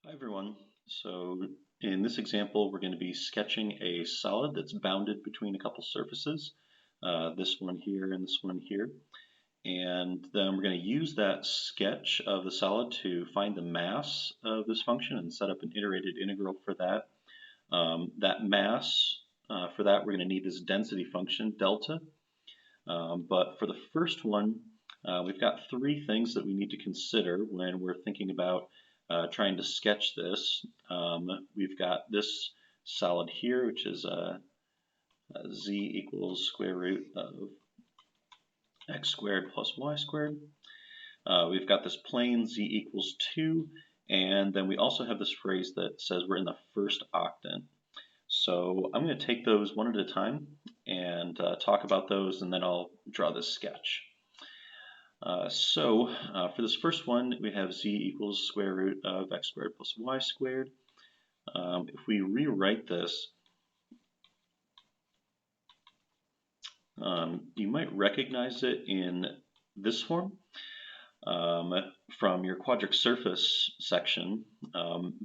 Hi everyone. So in this example, we're going to be sketching a solid that's bounded between a couple surfaces, this one here and this one here. And then we're going to use that sketch of the solid to find the mass of this function and set up an iterated integral for that. That mass, for that, we're going to need this density function, delta. But for the first one, we've got three things that we need to consider when we're thinking about trying to sketch this. We've got this solid here, which is z equals square root of x squared plus y squared. We've got this plane z equals 2, and then we also have this phrase that says we're in the first octant. So I'm going to take those one at a time and talk about those, and then I'll draw this sketch. For this first one, we have z equals square root of x squared plus y squared. If we rewrite this, you might recognize it in this form from your quadric surface section,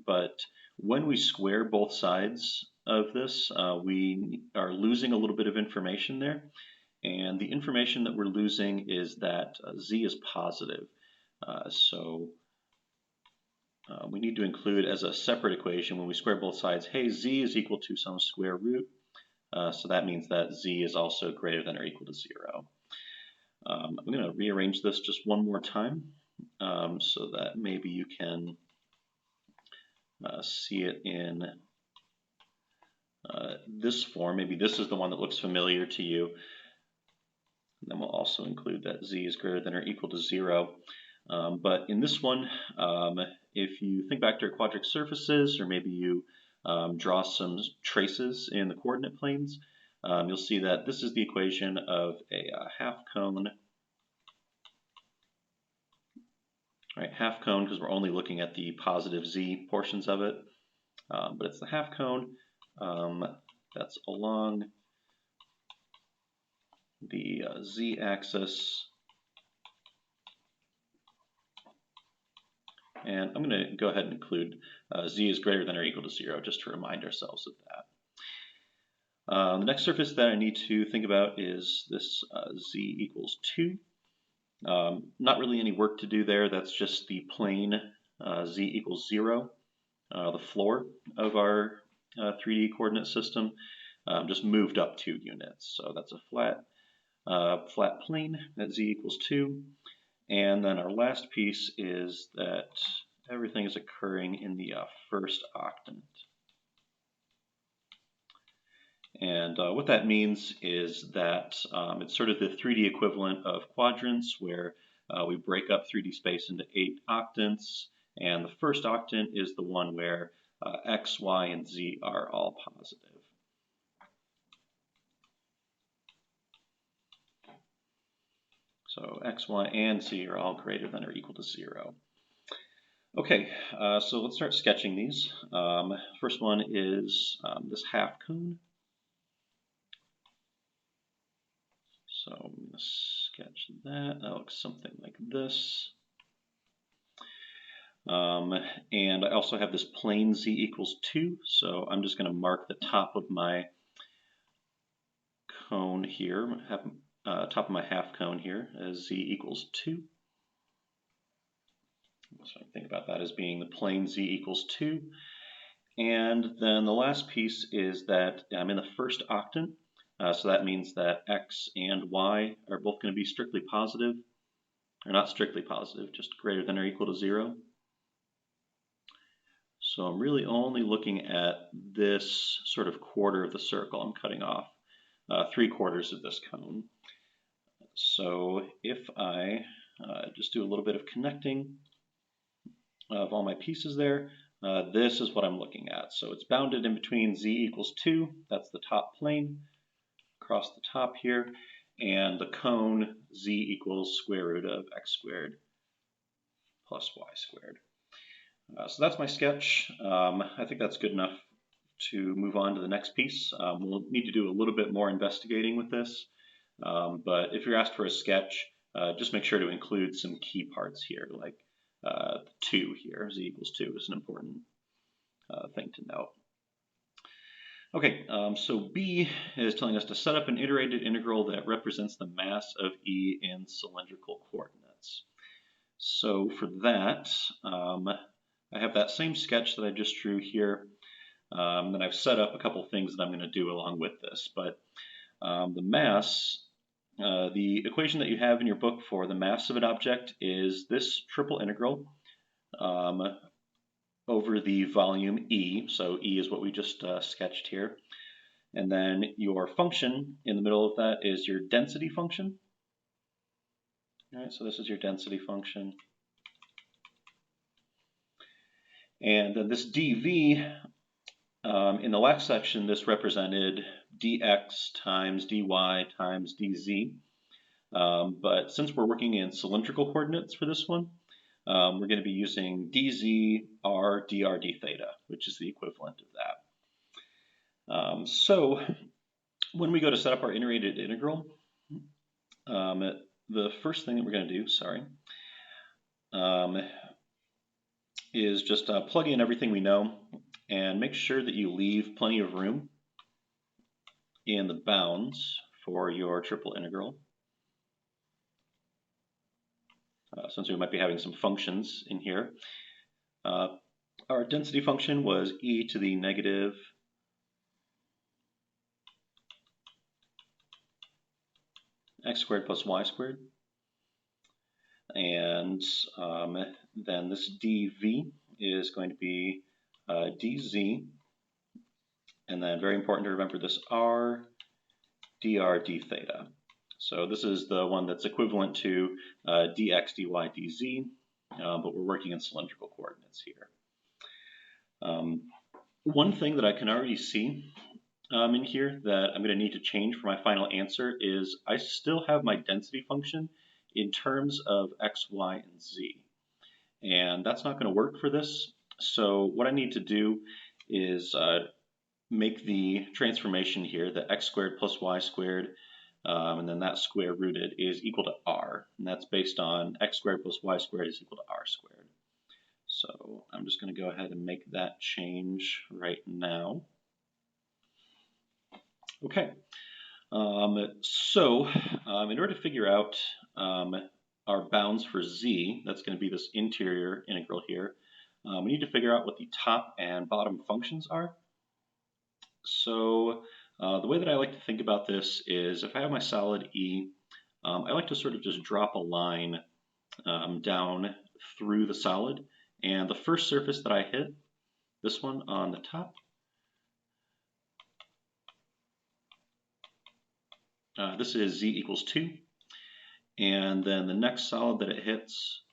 but when we square both sides of this, we are losing a little bit of information there. And the information that we're losing is that z is positive. We need to include as a separate equation when we square both sides, hey, z is equal to some square root. So that means that z is also greater than or equal to 0. I'm going to rearrange this just one more time so that maybe you can see it in this form. Maybe this is the one that looks familiar to you. And then we'll also include that z is greater than or equal to 0. But in this one, if you think back to your quadric surfaces, or maybe you draw some traces in the coordinate planes, you'll see that this is the equation of a half cone. Right, half cone because we're only looking at the positive z portions of it, but it's the half cone that's along the z-axis. And I'm going to go ahead and include z is greater than or equal to 0 just to remind ourselves of that. The next surface that I need to think about is this z equals 2. Not really any work to do there. That's just the plane z equals 0, the floor of our 3D coordinate system, just moved up 2 units. So that's a flat plane at z equals 2. And then our last piece is that everything is occurring in the first octant. And what that means is that it's sort of the 3D equivalent of quadrants, where we break up 3D space into 8 octants, and the first octant is the one where x, y, and z are all positive. So x, y, and z are all greater than or equal to 0. Okay, so let's start sketching these. First one is this half cone. So I'm going to sketch that. That looks something like this. And I also have this plane z equals 2. So I'm just going to mark the top of my cone here, top of my half cone here as z equals 2. So I think about that as being the plane z equals 2. And then the last piece is that I'm in the first octant. So that means that x and y are both going to be strictly positive, or not strictly positive, just greater than or equal to 0. So I'm really only looking at this sort of quarter of the circle. I'm cutting off 3/4 of this cone. So if I just do a little bit of connecting of all my pieces there, this is what I'm looking at. So it's bounded in between z equals 2, that's the top plane, across the top here, and the cone z equals square root of x squared plus y squared. So that's my sketch. I think that's good enough to move on to the next piece. We'll need to do a little bit more investigating with this, but if you're asked for a sketch, just make sure to include some key parts here, like 2 here. Z equals 2 is an important thing to note. Okay, so B is telling us to set up an iterated integral that represents the mass of E in cylindrical coordinates. So for that, I have that same sketch that I just drew here. Then I've set up a couple things that I'm going to do along with this. But the mass, the equation that you have in your book for the mass of an object is this triple integral over the volume E. So E is what we just sketched here. And then your function in the middle of that is your density function. All right, so this is your density function. And then this dv, in the last section, this represented dx times dy times dz. But since we're working in cylindrical coordinates for this one, we're going to be using dz r dr d theta, which is the equivalent of that. So when we go to set up our iterated integral, the first thing that we're going to do, is just plug in everything we know and make sure that you leave plenty of room in the bounds for your triple integral. Since we might be having some functions in here. Our density function was e to the negative x squared plus y squared. And then this dv is going to be dz. And then very important to remember this r dr d theta. So this is the one that's equivalent to dx, dy, dz, but we're working in cylindrical coordinates here. One thing that I can already see in here that I'm going to need to change for my final answer is I still have my density function in terms of x, y, and z. And that's not going to work for this. So what I need to do is make the transformation here, the x squared plus y squared, and then that square rooted is equal to r. And that's based on x squared plus y squared is equal to r squared. So I'm just going to go ahead and make that change right now. Okay. In order to figure out our bounds for z, that's going to be this interior integral here, we need to figure out what the top and bottom functions are. So the way that I like to think about this is if I have my solid E, I like to sort of just drop a line down through the solid. And the first surface that I hit, this one on the top, this is z equals 2. And then the next solid that it hits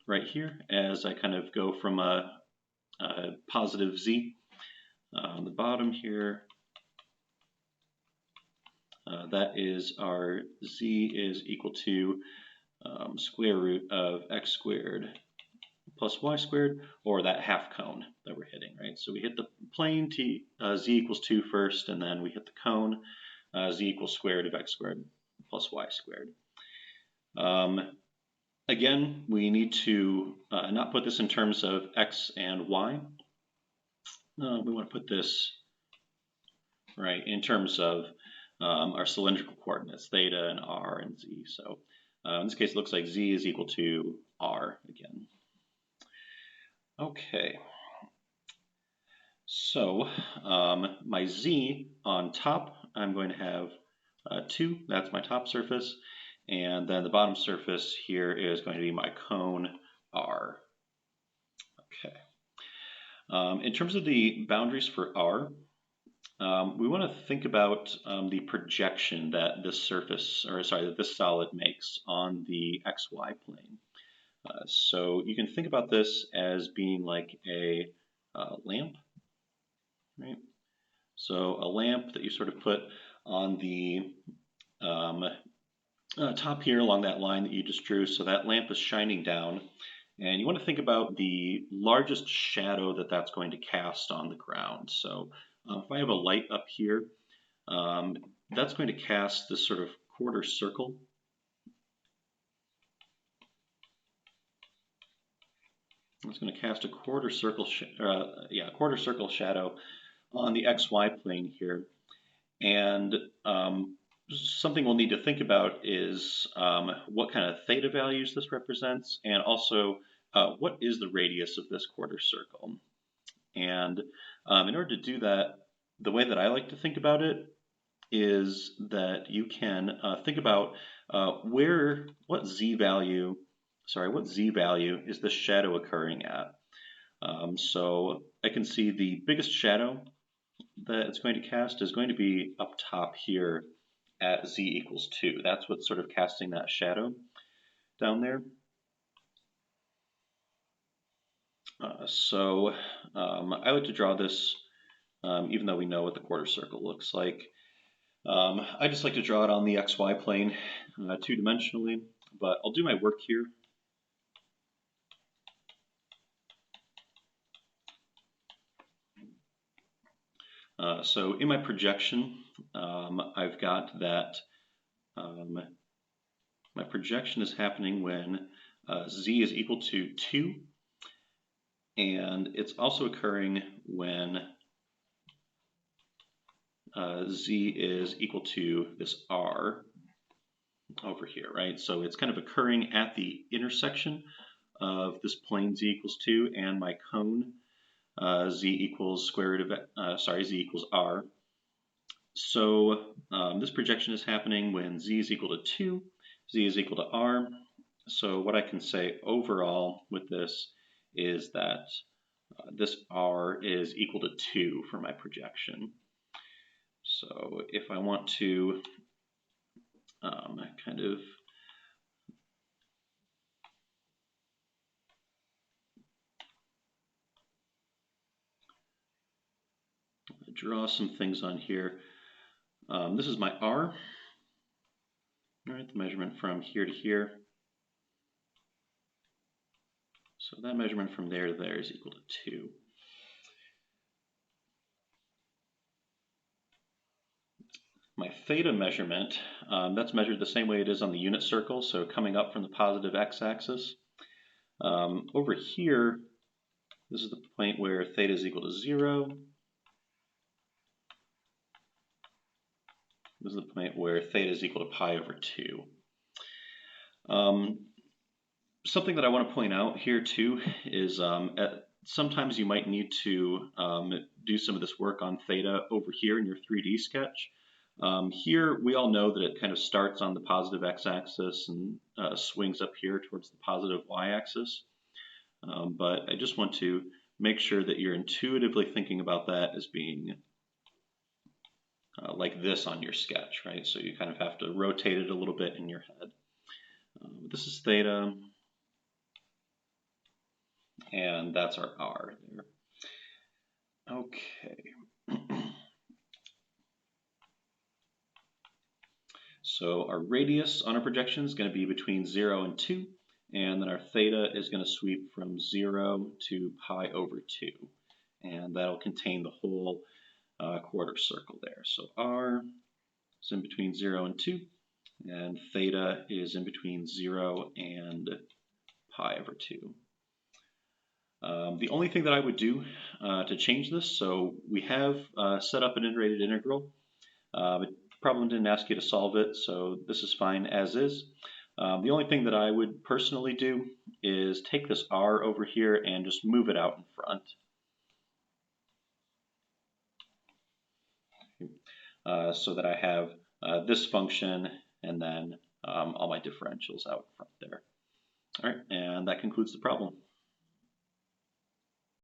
right here, as I kind of go from a positive z, on the bottom here, that is our z is equal to square root of x squared plus y squared, or that half cone that we're hitting, right? So we hit the plane z equals 2 first, and then we hit the cone z equals square root of x squared plus y squared. Again, we need to not put this in terms of x and y. We want to put this right in terms of our cylindrical coordinates, theta and r and z. So in this case, it looks like z is equal to r again. Okay. So my z on top, I'm going to have 2. That's my top surface. And then the bottom surface here is going to be my cone r. Okay. In terms of the boundaries for r, we want to think about the projection that this surface, or sorry, that this solid makes on the xy plane. So you can think about this as being like a lamp, right? So a lamp that you sort of put on the top here along that line that you just drew. So that lamp is shining down, and you want to think about the largest shadow that that's going to cast on the ground. So if I have a light up here, that's going to cast this sort of quarter circle. It's going to cast a quarter circle, quarter circle shadow on the XY plane here. And something we'll need to think about is what kind of theta values this represents, and also what is the radius of this quarter circle. And in order to do that, the way that I like to think about it is that you can think about what z value is the shadow occurring at. So I can see the biggest shadow that it's going to cast is going to be up top here at z equals 2. That's what's sort of casting that shadow down there. I like to draw this, even though we know what the quarter circle looks like. I just like to draw it on the XY plane two-dimensionally, but I'll do my work here. So in my projection, I've got that my projection is happening when z is equal to 2, and it's also occurring when z is equal to this r over here, right? So it's kind of occurring at the intersection of this plane z equals 2 and my cone z equals z equals r. So this projection is happening when z is equal to 2, z is equal to r. So what I can say overall with this is that this r is equal to 2 for my projection. So if I want to kind of draw some things on here. This is my r, all right, the measurement from here to here. So that measurement from there to there is equal to 2. My theta measurement, that's measured the same way it is on the unit circle, so coming up from the positive x-axis. Over here, this is the point where theta is equal to 0. This is the point where theta is equal to pi over 2. Something that I want to point out here too is sometimes you might need to do some of this work on theta over here in your 3D sketch. Here we all know that it kind of starts on the positive x-axis and swings up here towards the positive y-axis. But I just want to make sure that you're intuitively thinking about that as being like this on your sketch, right? So you kind of have to rotate it a little bit in your head. This is theta, and that's our r there. Okay. So our radius on our projection is going to be between 0 and 2, and then our theta is going to sweep from 0 to pi over 2, and that'll contain the whole quarter circle there. So r is in between 0 and 2, and theta is in between 0 and pi over 2. The only thing that I would do to change this, so we have set up an iterated integral. The problem didn't ask you to solve it, so this is fine as is. The only thing that I would personally do is take this r over here and just move it out in front. So that I have this function and then all my differentials out front there. All right, and that concludes the problem.